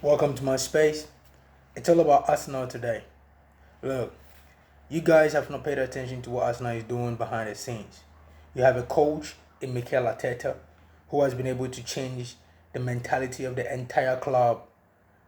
Welcome to my space. It's all about Arsenal today. Look, you guys have not paid attention to what Arsenal is doing behind the scenes. You have a coach in Mikel Arteta who has been able to change the mentality of the entire club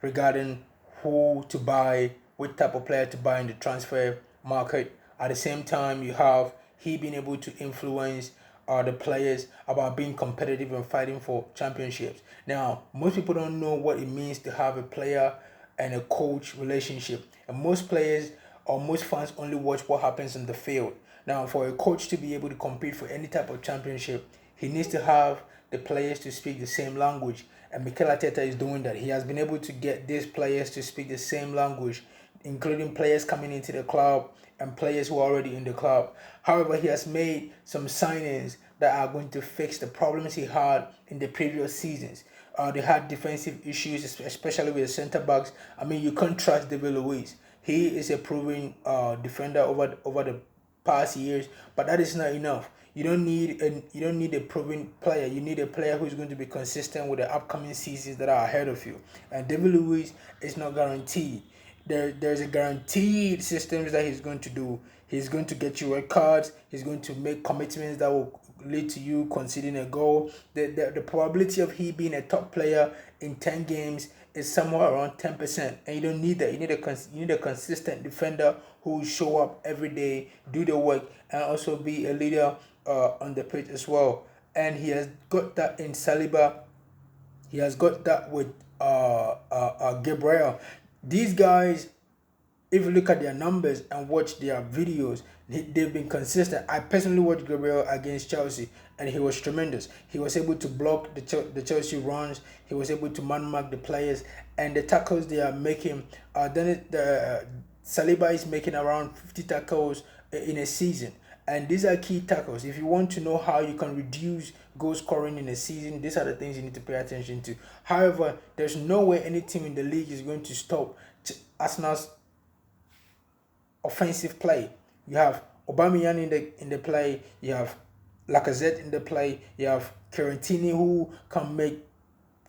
regarding who to buy, which type of player to buy in the transfer market. At the same time, you have he being able to influence the players about being competitive and fighting for championships. Now, most people don't know what it means to have a player and a coach relationship, and most players or most fans only watch what happens on the field. Now, for a coach to be able to compete for any type of championship, he needs to have the players to speak the same language. And Mikel Arteta is doing that. He has been able to get these players to speak the same language, including players coming into the club and players who are already in the club. However, he has made some signings that are going to fix the problems he had in the previous seasons. They had defensive issues, especially with the centre backs. I mean, you can't trust David Luiz. He is a proven defender over the past years, but that is not enough. You don't need a proven player. You need a player who is going to be consistent with the upcoming seasons that are ahead of you. And David Luiz is not guaranteed. There's a guaranteed systems that he's going to do. He's going to get you red cards. He's going to make commitments that will lead to you conceding a goal. The probability of he being a top player in 10 games is somewhere around 10%. And you don't need that. You need a consistent defender who will show up every day, do the work, and also be a leader on the pitch as well. And he has got that in Saliba. He has got that with Gabriel. These guys, if you look at their numbers and watch their videos, they've been consistent. I personally watched Gabriel against Chelsea, and he was tremendous. He was able to block the Chelsea runs. He was able to man mark the players, and the tackles they are making. The Saliba is making around 50 tackles in a season. And these are key tackles. If you want to know how you can reduce goal scoring in a season, these are the things you need to pay attention to. However, there's no way any team in the league is going to stop Arsenal's offensive play. You have Aubameyang in the play. You have Lacazette in the play. You have Carantini who can make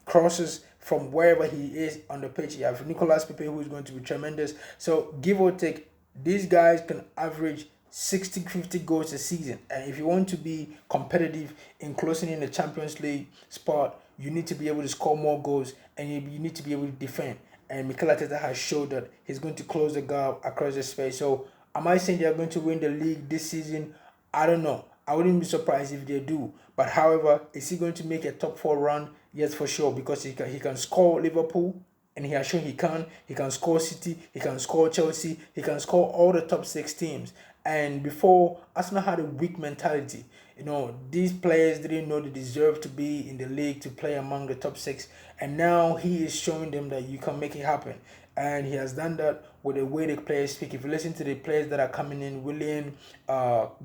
crosses from wherever he is on the pitch. You have Nicolas Pepe who is going to be tremendous. So give or take, these guys can average 60-50 goals a season. And if you want to be competitive in closing in the Champions League spot, you need to be able to score more goals, and you need to be able to defend. And Mikel Arteta has showed that he's going to close the gap across the space. So am I saying they are going to win the league this season? I don't know. I wouldn't be surprised if they do. But however, is he going to make a top four run? Yes, for sure, because he can score Liverpool, and he has shown he can. He can score City, he can score Chelsea, he can score all the top six teams. And before, Arsenal had a weak mentality. These players didn't know they deserve to be in the league to play among the top six. And now he is showing them that you can make it happen. And he has done that with the way the players speak. If you listen to the players that are coming in, William,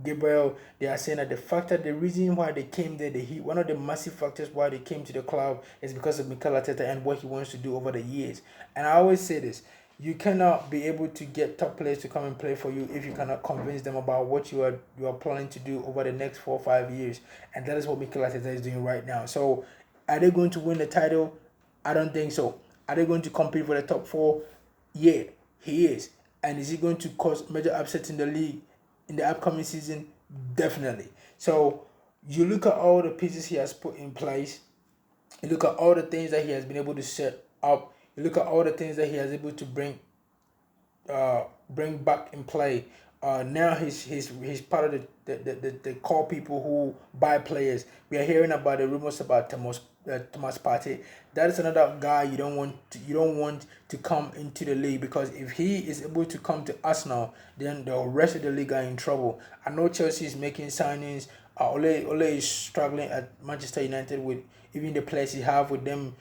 Gabriel, they are saying that the reason why they came there, one of the massive factors why they came to the club is because of Mikel Arteta and what he wants to do over the years. And I always say this: you cannot be able to get top players to come and play for you if you cannot convince them about what you are planning to do over the next 4 or 5 years. And that is what Mikel Arteta is doing right now. So are they going to win the title? I don't think so. Are they going to compete for the top four? Yeah, he is. And is he going to cause major upsets in the league in the upcoming season? Definitely. So you look at all the pieces he has put in place. You look at all the things that he has been able to set up. You look at all the things that he has able to bring back in play. Now he's part of the core people who buy players. We are hearing about the rumors about Thomas Partey. That is another guy you don't want to come into the league, because if he is able to come to Arsenal, then the rest of the league are in trouble. I know Chelsea is making signings. Ole is struggling at Manchester United with even the players he have with them,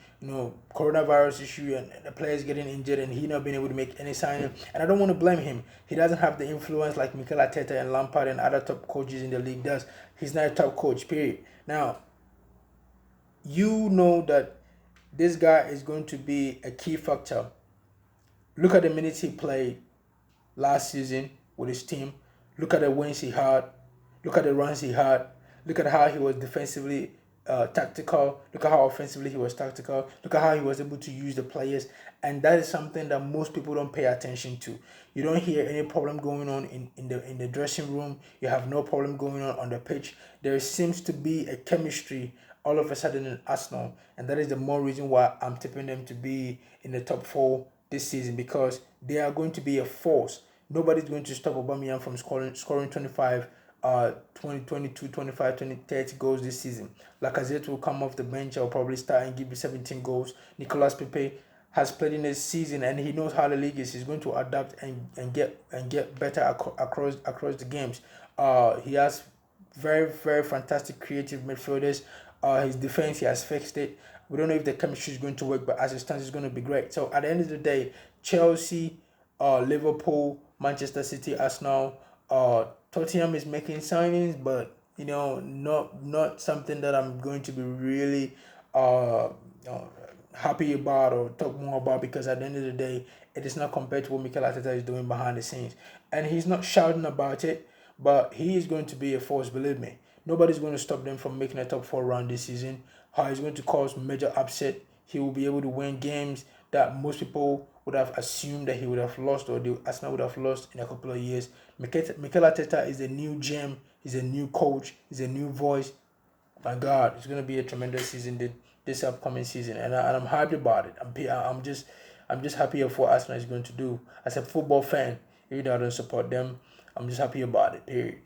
coronavirus issue and the players getting injured, and he not being able to make any signing. And I don't want to blame him. He doesn't have the influence like Mikel Arteta and Lampard and other top coaches in the league does. He's not a top coach, period. Now, you know that this guy is going to be a key factor. Look at the minutes he played last season with his team. Look at the wins he had. Look at the runs he had. Look at how he was defensively tactical. Look at how offensively he was tactical. Look at how he was able to use the players, and that is something that most people don't pay attention to. You don't hear any problem going on in the dressing room. You have no problem going on the pitch. There seems to be a chemistry all of a sudden in Arsenal, and that is the more reason why I'm tipping them to be in the top four this season, because they are going to be a force. Nobody's going to stop Aubameyang from scoring 25 20, 22, 25, 20, 30 goals this season. Lacazette will come off the bench. I'll probably start and give you 17 goals. Nicolas Pepe has played in this season and he knows how the league is. He's going to adapt and get better across the games. He has very fantastic creative midfielders. His defense, he has fixed it. We don't know if the chemistry is going to work, but as it stands, it's going to be great. So at the end of the day, Chelsea, Liverpool, Manchester City, Arsenal, Tottenham is making signings, but not something that I'm going to be really happy about or talk more about, because at the end of the day, it is not compared to what Mikel Arteta is doing behind the scenes, and he's not shouting about it, but he is going to be a force. Believe me, nobody's going to stop them from making a top four run this season. How he's going to cause major upset. He will be able to win games that most people would have assumed that he would have lost, or the Arsenal would have lost in a couple of years. Mikel Arteta is a new gem. He's a new coach. He's a new voice. My God, it's going to be a tremendous season this upcoming season, and I'm happy about it. I'm just happy of what Arsenal is going to do. As a football fan, even though I don't support them, I'm just happy about it. Period.